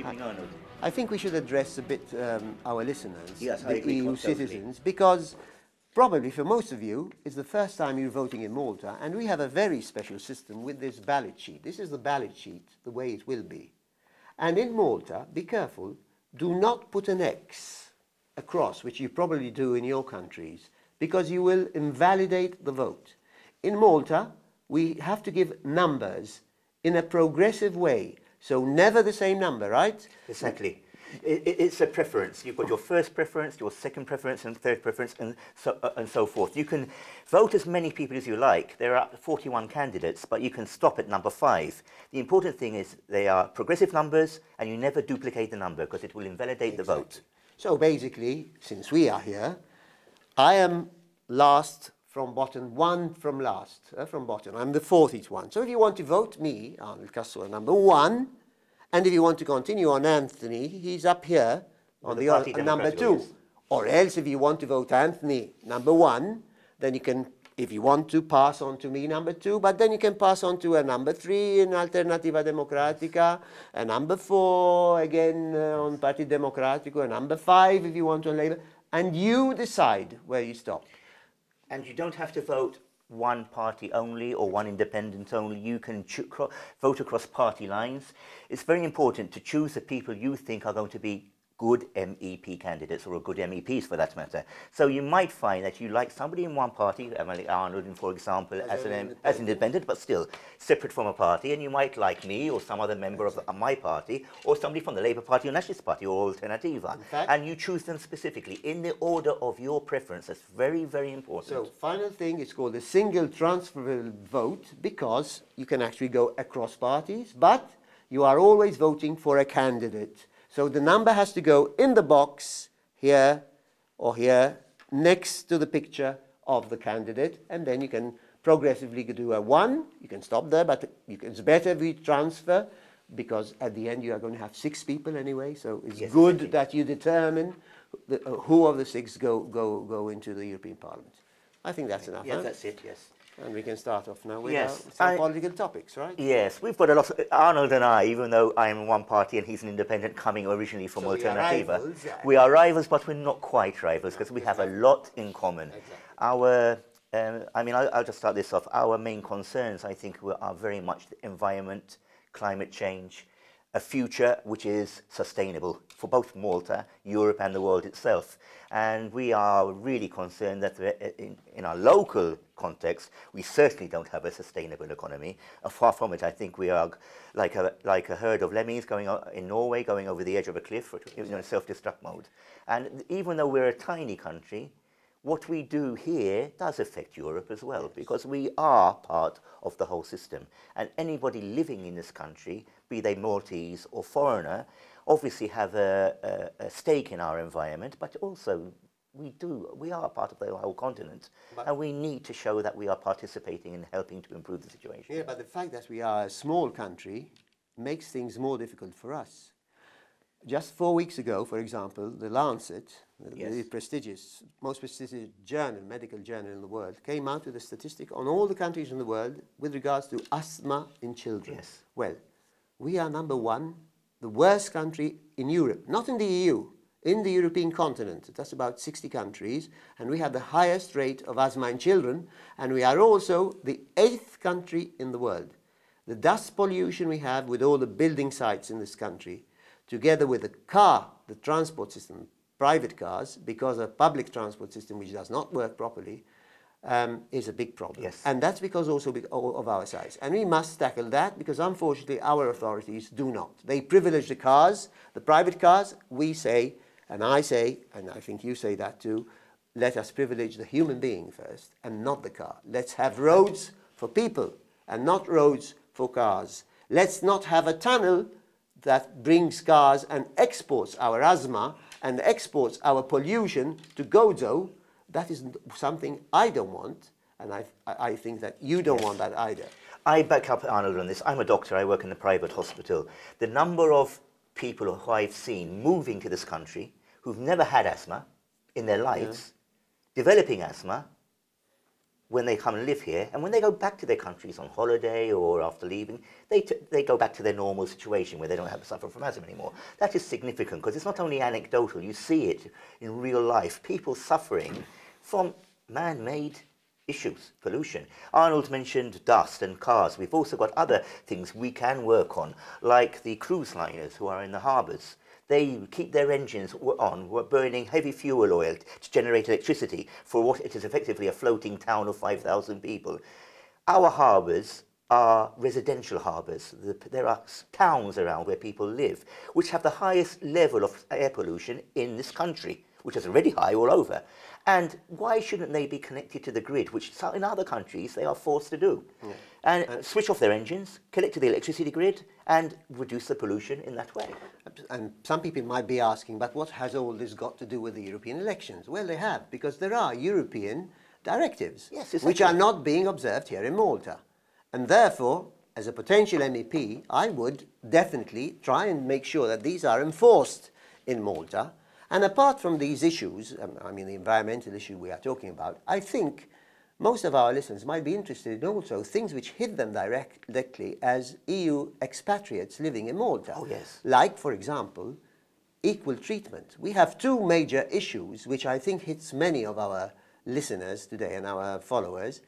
evening, Arnold. I think we should address a bit our listeners, Yes, I the agree EU totally. citizens, because probably for most of you, it's the first time you're voting in Malta, and we have a very special system with this ballot sheet. This is the ballot sheet, the way it will be. And in Malta, be careful, do not put an X across, which you probably do in your countries, because you will invalidate the vote. In Malta, we have to give numbers in a progressive way, so never the same number, right? Exactly. It's a preference. You've got your first preference, your second preference, and third preference, and so forth. You can vote as many people as you like. There are 41 candidates, but you can stop at number 5. The important thing is they are progressive numbers, and you never duplicate the number because it will invalidate the vote. So basically, since we are here, I am last from bottom, one from last, from bottom. I'm the 40th one. So if you want to vote me, Arnold Cassola, number 1, and if you want to continue on Anthony, he's up here on the number 2. Yes. Or else if you want to vote Anthony, number 1, then you can, if you want to, pass on to me, number 2, but then you can pass on to a number 3 in Alternativa Democratica, a number 4 again on Partito Democratico, a number 5 if you want on Labour, and you decide where you stop. And you don't have to vote one party only or one independent only. You can vote across party lines. It's very important to choose the people you think are going to be good MEP candidates, or good MEPs for that matter. So you might find that you like somebody in one party, Emily Arnold, for example, as independent, but still separate from a party, and you might like me or some other member of my party, or somebody from the Labour Party or Nationalist Party or Alternativa. And you choose them specifically in the order of your preference. That's very, very important. So final thing, it's called a single transferable vote, because you can actually go across parties, but you are always voting for a candidate. So the number has to go in the box here or here next to the picture of the candidate, and then you can progressively do a 1. You can stop there, but it's better if we transfer, because at the end you are going to have 6 people anyway, so it's good that you determine who of the 6 go into the European Parliament. I think that's enough. Yes, that's it, yes. And we can start off now with some political topics, right? Yes, we've got a lot. Arnold and I, even though I'm in one party and he's an independent, coming originally from Alternativa, we are rivals, but we're not quite rivals because we have a lot in common. Exactly. Our, I'll just start this off. Our main concerns, I think, are very much the environment, climate change, a future which is sustainable for both Malta, Europe and the world itself. And we are really concerned that in our local context, we certainly don't have a sustainable economy. Far from it. I think we are like a herd of lemmings in Norway, going over the edge of a cliff, in self-destruct mode. And even though we're a tiny country, what we do here does affect Europe as well, because we are part of the whole system. And anybody living in this country, be they Maltese or foreigner, obviously have a stake in our environment, but also we are part of the whole continent, and we need to show that we are participating in helping to improve the situation. Yeah, but the fact that we are a small country makes things more difficult for us. Just 4 weeks ago, for example, the Lancet, the most prestigious medical journal in the world, came out with a statistic on all the countries in the world with regards to asthma in children. Yes. Well, we are number 1, the worst country in Europe, not in the EU, in the European continent. That's about 60 countries, and we have the highest rate of asthma in children, and we are also the 8th country in the world. The dust pollution we have with all the building sites in this country, together with the transport system, private cars, because a public transport system which does not work properly, is a big problem. Yes. And that's because also of our size. And we must tackle that, because unfortunately our authorities do not. They privilege the cars, the private cars. We say, and I say, and I think you say that too, let us privilege the human being first and not the car. Let's have roads for people and not roads for cars. Let's not have a tunnel that brings cars and exports our asthma and exports our pollution to Gozo. That is something I don't want, and I think that you don't want that either. I back up Arnold on this. I'm a doctor, I work in a private hospital. The number of people who I've seen moving to this country who've never had asthma in their lives, developing asthma, when they come and live here, and when they go back to their countries on holiday or after leaving, they go back to their normal situation where they don't have to suffer from asthma anymore. That is significant because it's not only anecdotal, you see it in real life, people suffering from man-made issues, pollution. Arnold mentioned dust and cars. We've also got other things we can work on, like the cruise liners who are in the harbours. They keep their engines on, burning heavy fuel oil to generate electricity for what it is effectively a floating town of 5,000 people. Our harbours are residential harbours. There are towns around where people live, which have the highest level of air pollution in this country, which is already high all over. And why shouldn't they be connected to the grid, which in other countries they are forced to do? Yeah. And switch off their engines, connect to the electricity grid, and reduce the pollution in that way. And some people might be asking, but what has all this got to do with the European elections? Well, they have, because there are European directives, yes, exactly, which are not being observed here in Malta. And therefore, as a potential MEP, I would definitely try and make sure that these are enforced in Malta. And apart from these issues, I mean the environmental issue we are talking about, I think most of our listeners might be interested in also things which hit them directly as EU expatriates living in Malta. Oh, yes. Like, for example, equal treatment. We have two major issues which I think hits many of our listeners today and our followers.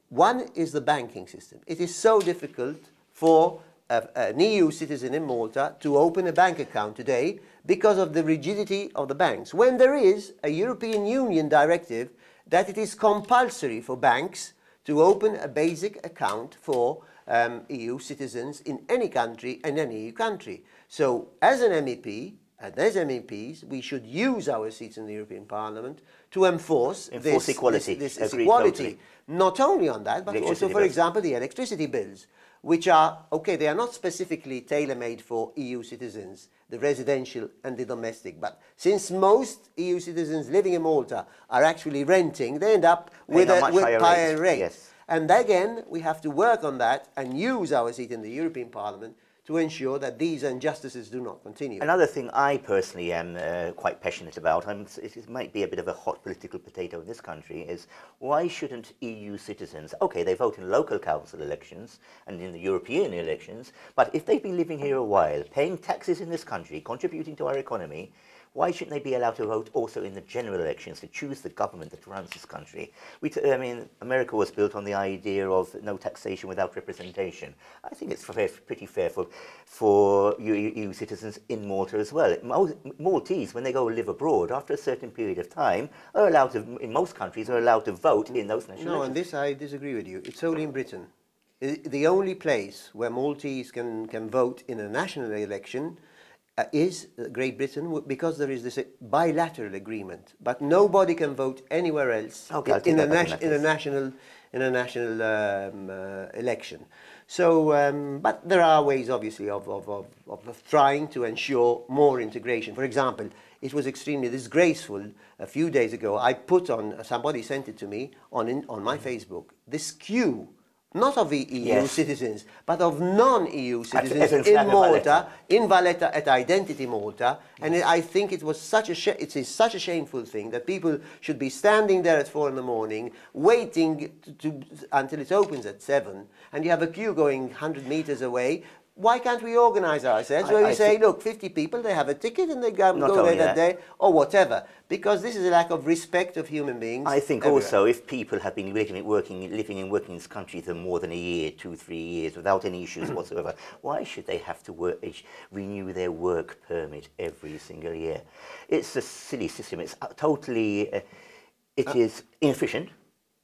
One is the banking system. It is so difficult for an EU citizen in Malta to open a bank account today because of the rigidity of the banks, when there is a European Union directive that it is compulsory for banks to open a basic account for EU citizens in any country, in any EU country. So as an MEP, and as MEPs, we should use our seats in the European Parliament to enforce this equality. Totally. Not only on that, but also, for example, the electricity bills, which are, okay, they are not specifically tailor-made for EU citizens, the residential and the domestic, but since most EU citizens living in Malta are actually renting, they end up with higher rates. Yes. And again, we have to work on that and use our seat in the European Parliament to ensure that these injustices do not continue. Another thing I personally am quite passionate about, it might be a bit of a hot political potato in this country, is why shouldn't EU citizens, okay, they vote in local council elections and in the European elections, but if they've been living here a while, paying taxes in this country, contributing to our economy, why shouldn't they be allowed to vote also in the general elections to choose the government that runs this country? I mean, America was built on the idea of no taxation without representation. I think it's pretty fair for EU citizens in Malta as well. Maltese, when they go live abroad, after a certain period of time, are allowed to, in most countries, are allowed to vote in those national elections. No, and this I disagree with you. It's only in Britain. The only place where Maltese can vote in a national election is Great Britain, because there is this bilateral agreement, but nobody can vote anywhere else in a national election. So, but there are ways, obviously, of trying to ensure more integration. For example, it was extremely disgraceful a few days ago. I put on, somebody sent it to me on my Facebook, this queue, not of the EU citizens, but of non-EU citizens in Malta, in Valletta at Identity Malta, and I think it was such a shameful thing that people should be standing there at 4 in the morning, waiting until it opens at 7, and you have a queue going 100 meters away. Why can't we organise ourselves where we say, look, 50 people, they have a ticket and they go there that day, or whatever? Because this is a lack of respect of human beings. I think everywhere. Also, if people have been living and working in this country for more than a year, 2-3 years, without any issues whatsoever, why should they have to renew their work permit every single year? It's a silly system. It's totally, it is inefficient.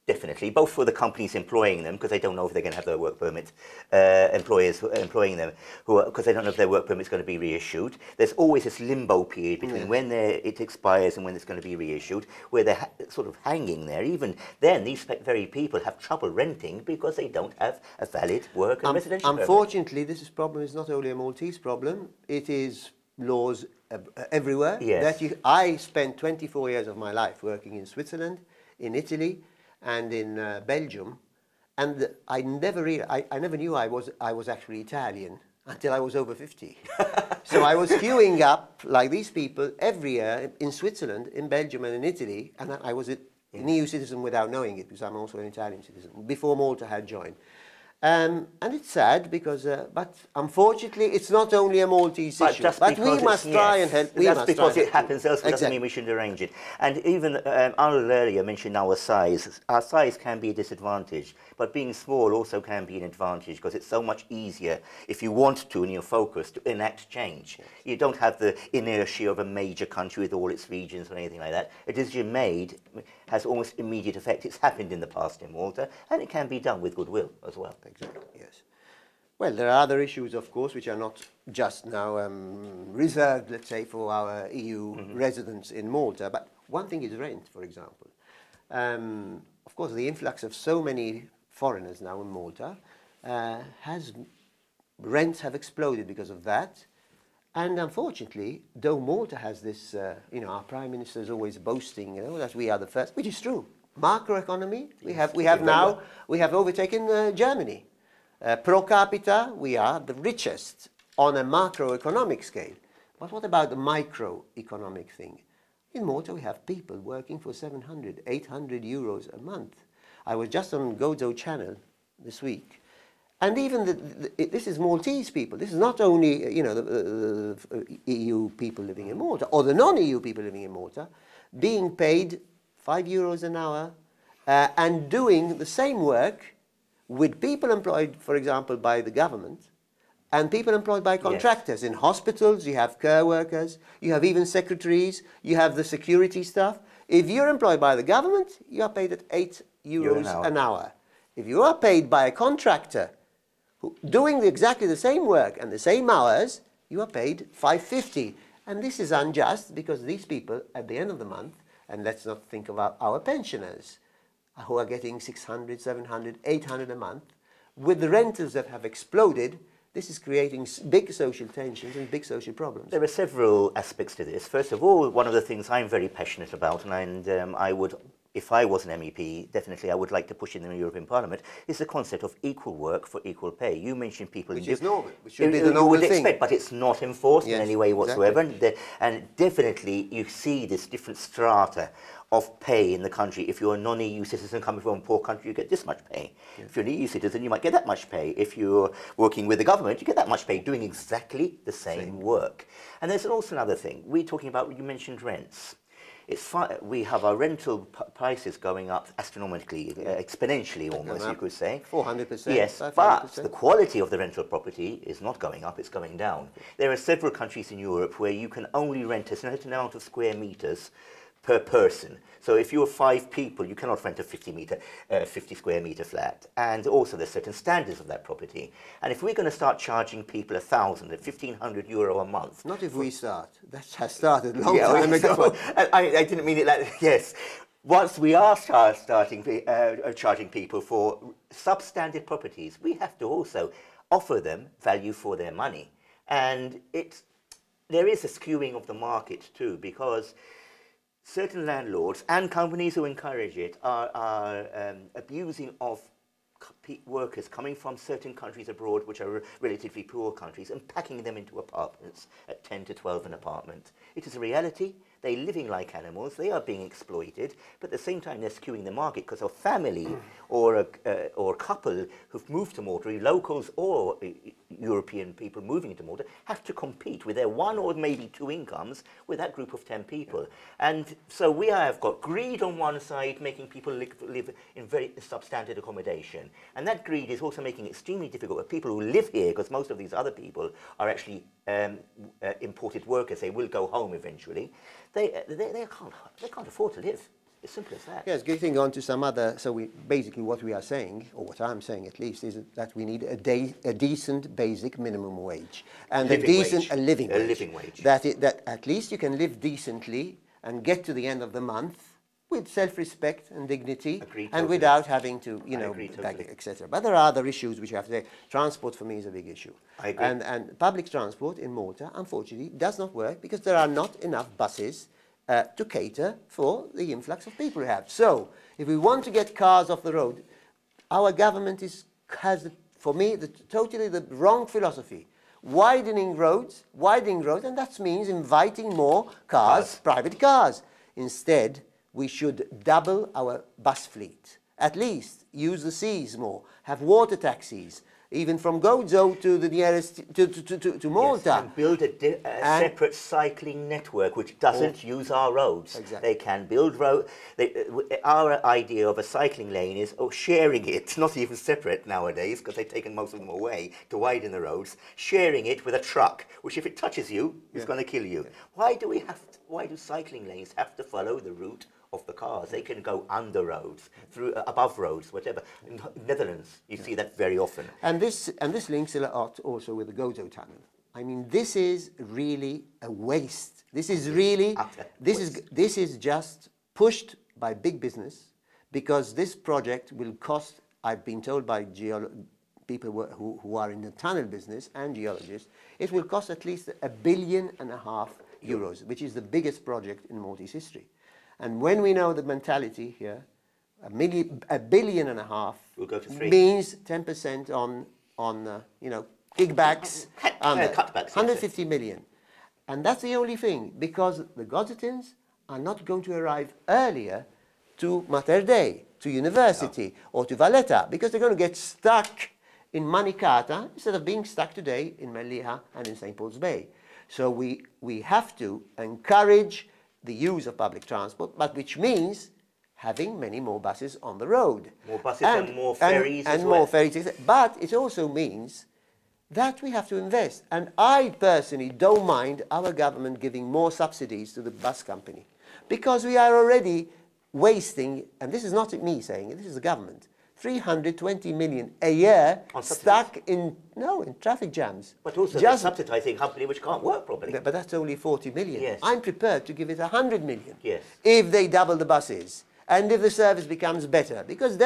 Definitely, both for the companies employing them, because they don't know if they're going to have their work permit, employers employing them, because they don't know if their work permit is going to be reissued. There's always this limbo period between when it expires and when it's going to be reissued, where they're sort of hanging there. Even then, these very people have trouble renting because they don't have a valid work and residential permit. Unfortunately, this problem is not only a Maltese problem, it is laws everywhere. Yes. I spent 24 years of my life working in Switzerland, in Italy, and in Belgium, and I never knew I was actually Italian until I was over 50. So I was queuing up like these people every year in Switzerland, in Belgium, and in Italy, and I was an EU citizen without knowing it, because I'm also an Italian citizen, before Malta had joined. And it's sad because, but unfortunately, it's not only a Maltese issue. But we must try and help. That's because it happens elsewhere, doesn't mean we should arrange it. And even Arnold earlier mentioned our size. Our size can be a disadvantage, but being small also can be an advantage because it's so much easier if you want to and you're focused to enact change. Yes. You don't have the inertia of a major country with all its regions or anything like that. A decision made has almost immediate effect. It's happened in the past in Malta, and it can be done with goodwill as well. Exactly, yes. Well, there are other issues, of course, which are not just now reserved, let's say, for our EU residents in Malta. But one thing is rent, for example. Of course, the influx of so many foreigners now in Malta rents have exploded because of that. And unfortunately, though Malta has this, our Prime Minister is always boasting, that we are the first, which is true. Macroeconomy, we have overtaken Germany. Pro capita, we are the richest on a macroeconomic scale. But what about the microeconomic thing? In Malta, we have people working for 700, 800 euros a month. I was just on Gozo Channel this week. And even this is Maltese people. This is not only the EU people living in Malta or the non-EU people living in Malta being paid €5 an hour and doing the same work with people employed, for example, by the government and people employed by contractors. Yes. In hospitals, you have care workers, you have even secretaries, you have the security staff. If you're employed by the government, you are paid at €8 an hour. If you are paid by a contractor doing exactly the same work and the same hours, you are paid €5.50. And this is unjust because these people, at the end of the month, and let's not think about our pensioners, who are getting 600, 700, 800 a month, with the renters that have exploded, this is creating big social tensions and big social problems. There are several aspects to this. First of all, one of the things I'm very passionate about, and I would, if I was an MEP, definitely I would like to push in the European Parliament, is the concept of equal work for equal pay. You mentioned people... Which is normal. Which should be the normal thing. Expect, but it's not enforced in any way whatsoever. Exactly. And definitely you see this different strata of pay in the country. If you're a non-EU citizen coming from a poor country, you get this much pay. Yes. If you're an EU citizen, you might get that much pay. If you're working with the government, you get that much pay, doing exactly the same work. And there's also another thing. We're talking about, you mentioned rents. We have our rental prices going up astronomically, exponentially almost, you could say. 400%. Yes, 500%. But the quality of the rental property is not going up, it's going down. There are several countries in Europe where you can only rent a certain amount of square meters per person. So if you're 5 people, you cannot rent a 50 square meter flat. And also there's certain standards of that property. And if we're going to start charging people 1,000 and 1,500 euro a month... Not if we start. That has started a long time ago. I didn't mean it like... Yes. Once we are starting charging people for substandard properties, we have to also offer them value for their money. And there is a skewing of the market too, because certain landlords and companies who encourage it are abusing of workers coming from certain countries abroad, which are relatively poor countries, and packing them into apartments at 10 to 12 an apartment. It is a reality. They're living like animals. They are being exploited, but at the same time they're skewing the market because a family or a couple who've moved to Malta, locals or European people moving into Malta, have to compete with their 1 or maybe 2 incomes with that group of 10 people. And so we have got greed on one side, making people live in very substandard accommodation. And that greed is also making it extremely difficult for people who live here, because most of these other people are actually imported workers. They will go home eventually. They can't afford to live. It's simple as that. Yes, getting on to some other, basically what we are saying, or what I'm saying at least, is that we need a decent basic minimum wage. And a living wage. That at least you can live decently and get to the end of the month with self-respect and dignity, and without having to, etc. But there are other issues which you have to say. Transport for me is a big issue. I agree. And public transport in Malta, unfortunately, does not work because there are not enough buses to cater for the influx of people we have. So, if we want to get cars off the road, our government has, for me, totally the wrong philosophy. Widening roads, and that means inviting more cars, private cars. Instead, we should double our bus fleet. At least use the seas more, have water taxis, even from Gozo to the nearest, to Malta. Yes, and build a separate cycling network which doesn't use our roads. Exactly. They can build roads. Our idea of a cycling lane is sharing it, not even separate nowadays, because they've taken most of them away to widen the roads, sharing it with a truck, which if it touches you, is going to kill you. Yeah. Why do cycling lanes have to follow the route of the cars? They can go under roads, through above roads, whatever. In Netherlands, you see that very often. And this links a lot also with the Gozo tunnel. I mean, this is really a waste. This is really this is just pushed by big business, because this project will cost, I've been told by people who are in the tunnel business and geologists, it will cost at least €1.5 billion, which is the biggest project in Maltese history. And when we know the mentality here, $1.5 billion we'll go to 3. means 10% on kickbacks, cutbacks, 150 million. And that's the only thing, because the Gozatins are not going to arrive earlier to Mater Dei, to university, or to Valletta, because they're going to get stuck in Manicata instead of being stuck today in Melliha and in St. Paul's Bay. So we have to encourage the use of public transport, but which means having many more buses on the road. More buses and more ferries as well. More ferries. But it also means that we have to invest. And I personally don't mind our government giving more subsidies to the bus company, because we are already wasting, and this is not me saying it, this is the government, 320 million a year stuck in traffic jams. But also just subsidising a company which can't work properly. But that's only 40 million. Yes. I'm prepared to give it 100 million. Yes. If they double the buses and if the service becomes better, because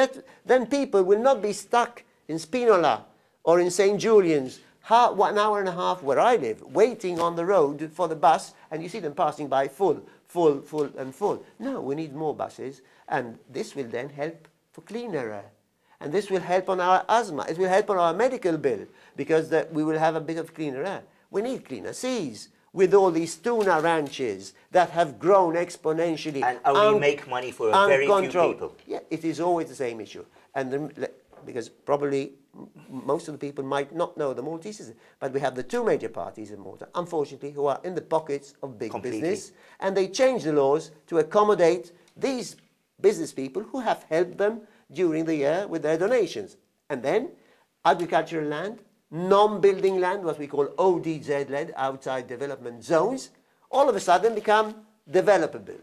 then people will not be stuck in Spinola or in St. Julian's 1 hour and a half where I live, waiting on the road for the bus, and you see them passing by full. No, we need more buses, and this will then help for cleaner air. And this will help on our asthma. It will help on our medical bill, because we will have a bit of cleaner air. We need cleaner seas with all these tuna ranches that have grown exponentially. And only make money for a very few people. Yeah, it is always the same issue. And because probably most of the people might not know the Maltese, but we have the two major parties in Malta, unfortunately, who are in the pockets of big business. And they change the laws to accommodate these business people who have helped them during the year with their donations. And then agricultural land, non-building land, what we call ODZ land, outside development zones, all of a sudden become developable.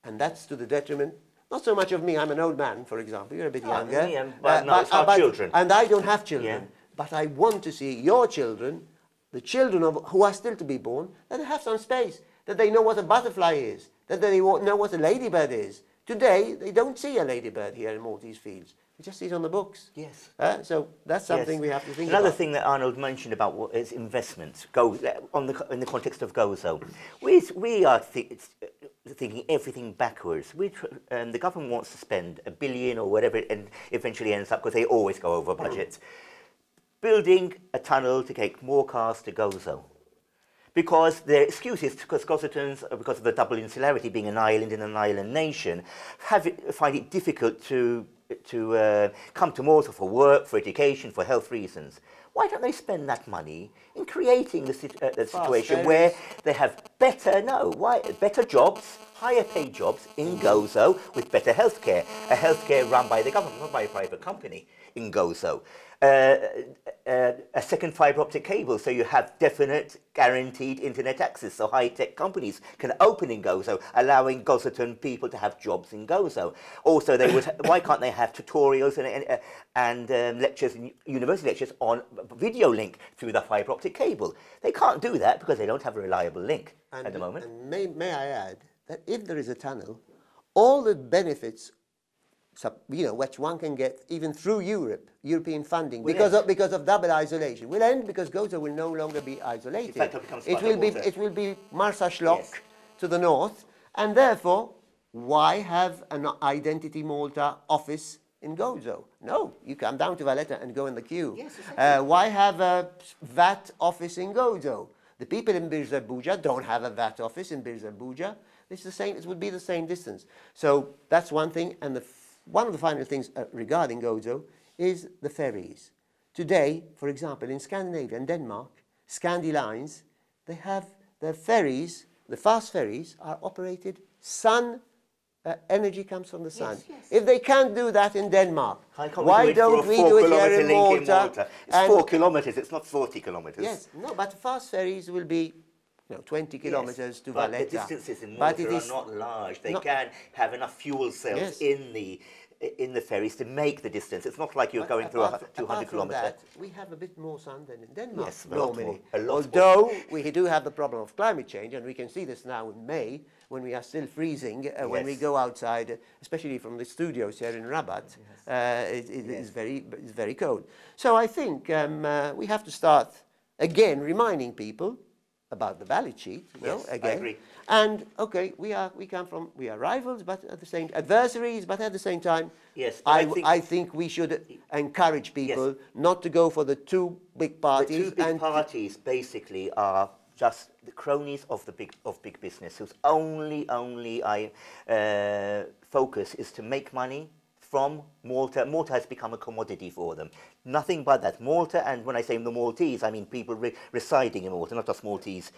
And that's to the detriment, not so much of me, I'm an old man, for example, you're a bit younger. But our children. And I don't have children. Yeah. But I want to see your children, the children who are still to be born, that they have some space, that they know what a butterfly is, that they know what a ladybird is. Today, they don't see a ladybird here in Maltese fields. We just see it on the books. Yes. So that's something we have to think about. Another thing that Arnold mentioned about is investment, in the context of Gozo. We are thinking everything backwards. The government wants to spend $1 billion or whatever it eventually ends up, because they always go over budget, building a tunnel to take more cars to Gozo. Because their excuse is because Gozatins, because of the double insularity, being an island in an island nation, find it difficult to come to Malta for work, for education, for health reasons. Why don't they spend that money in creating the situation where they have better jobs, higher paid jobs in Gozo with better healthcare, a healthcare run by the government, not by a private company in Gozo. A second fibre optic cable, so you have definite guaranteed internet access, so high-tech companies can open in Gozo, allowing Gozotan people to have jobs in Gozo. Also, why can't they have tutorials and lectures, university lectures on video link through the fibre optic cable? They can't do that because they don't have a reliable link at the moment. And may I add that if there is a tunnel, all the benefits which one can get even through European funding, because of double isolation, will end, because Gozo will no longer be isolated. In fact, it will be Marsaxlokk to the north, and therefore, why have an Identity Malta office in Gozo? No, you come down to Valletta and go in the queue. Yes, exactly. Why have a VAT office in Gozo? The people in Birza Buja don't have a VAT office in Birza Buja. It's the same, it would be the same distance. So that's one thing. And one of the final things regarding Gozo is the ferries. Today, for example, in Scandinavia and Denmark, Scandi Lines, they have their ferries, the fast ferries, are operated energy comes from the sun. Yes, yes. If they can't do that in Denmark, why don't we do it here in Malta? It's 4 kilometers, it's not 40 kilometers. Yes, no, but fast ferries will be 20 kilometers to but Valletta. The distances in Malta are not large. They can have enough fuel cells in the ferries to make the distance. It's not like you're going through 200 kilometers. That, we have a bit more sun than in Denmark. Yes, normally. a lot Although more. we do have the problem of climate change, and we can see this now in May, when we are still freezing, when we go outside, especially from the studios here in Rabat, it is very cold. So I think we have to start again reminding people about the balance sheet. Yes, again. I agree. And okay, we are rivals, but at the same adversaries, but at the same time, yes, I think we should encourage people not to go for the two big parties. The two big parties basically are just the cronies of big business, whose only focus is to make money from Malta. Malta has become a commodity for them. Nothing but that. Malta, and when I say the Maltese, I mean people residing in Malta, not just Maltese,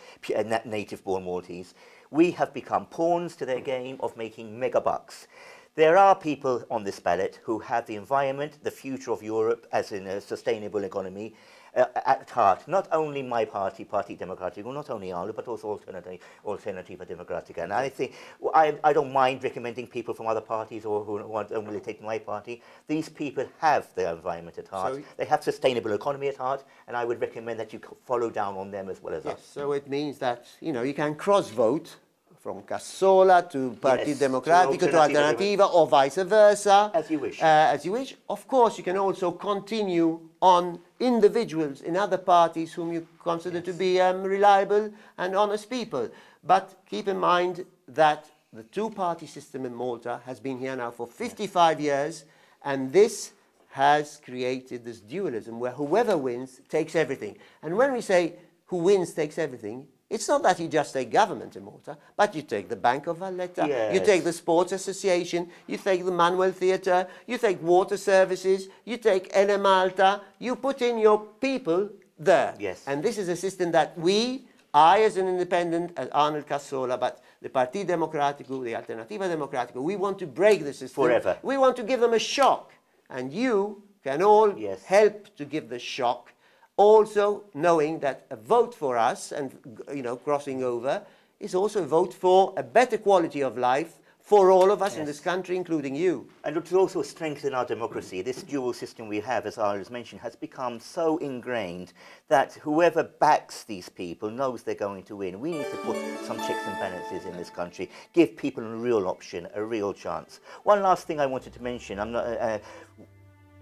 native-born Maltese. We have become pawns to their game of making mega bucks. There are people on this ballot who have the environment, the future of Europe as in a sustainable economy, at heart. Not only my party, Party Democratico, not only Arnold, but also Alternativa Democratica. And I think I don't mind recommending people from other parties or who don't really take my party. These people have their environment at heart. So they have sustainable economy at heart, and I would recommend that you follow down on them as well as us. So it means that you can cross-vote from Cassola to Party Democratico to Alternativa, or vice versa. As you wish. As you wish. Of course, you can also continue on individuals in other parties whom you consider to be reliable and honest people. But keep in mind that the two-party system in Malta has been here now for 55 years, and this has created this dualism where whoever wins takes everything. And when we say who wins takes everything, it's not that you just take government in Malta, but you take the Bank of Valletta, you take the Sports Association, you take the Manuel Theatre, you take water services, you take Ene Malta, you put in your people there. Yes. And this is a system that I as an independent, as Arnold Cassola, but the Partito Democratico, the Alternativa Democratica, we want to break the system. Forever. We want to give them a shock. And you can all help to give the shock. Also knowing that a vote for us and crossing over is also a vote for a better quality of life for all of us in this country, including you. And to also strengthen our democracy, this dual system we have, as Arnold has mentioned, has become so ingrained that whoever backs these people knows they're going to win. We need to put some checks and balances in this country, give people a real option, a real chance. One last thing I wanted to mention,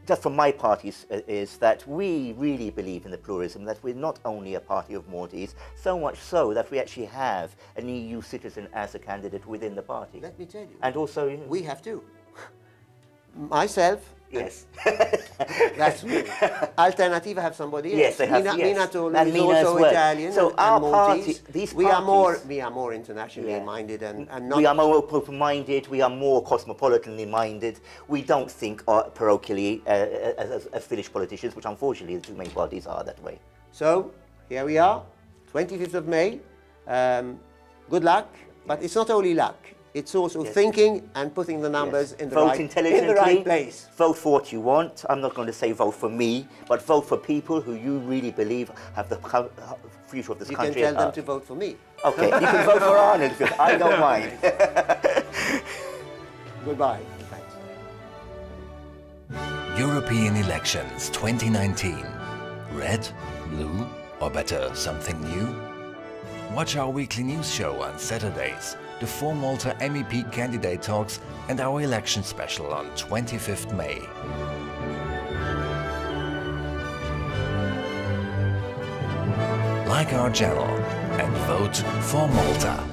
just from my party, is that we really believe in the pluralism, that we're not only a party of Maltese, so much so that we actually have an EU citizen as a candidate within the party. Let me tell you. And also... We have two. Myself. Yes. That's me. Alternativa have somebody else. Yes, they have. Mina is also well. Italian. So our Maltese. party, these we parties, are more internationally minded and not. We are more open-minded. We are more cosmopolitanly minded. We don't think parochially as Finnish politicians, which unfortunately the two main parties are that way. So here we are, 25th of May. Good luck, but it's not only luck. It's also thinking and putting the numbers in the right place. Vote for what you want. I'm not going to say vote for me, but vote for people who you really believe have the future of this country. You can tell them to vote for me. Okay, you can vote for Arnold, because I don't mind. Goodbye. Thanks. European elections 2019. Red, blue, or better, something new? Watch our weekly news show on Saturdays, the 4MALTA MEP candidate talks, and our election special on 25th May. Like our channel and vote for Malta.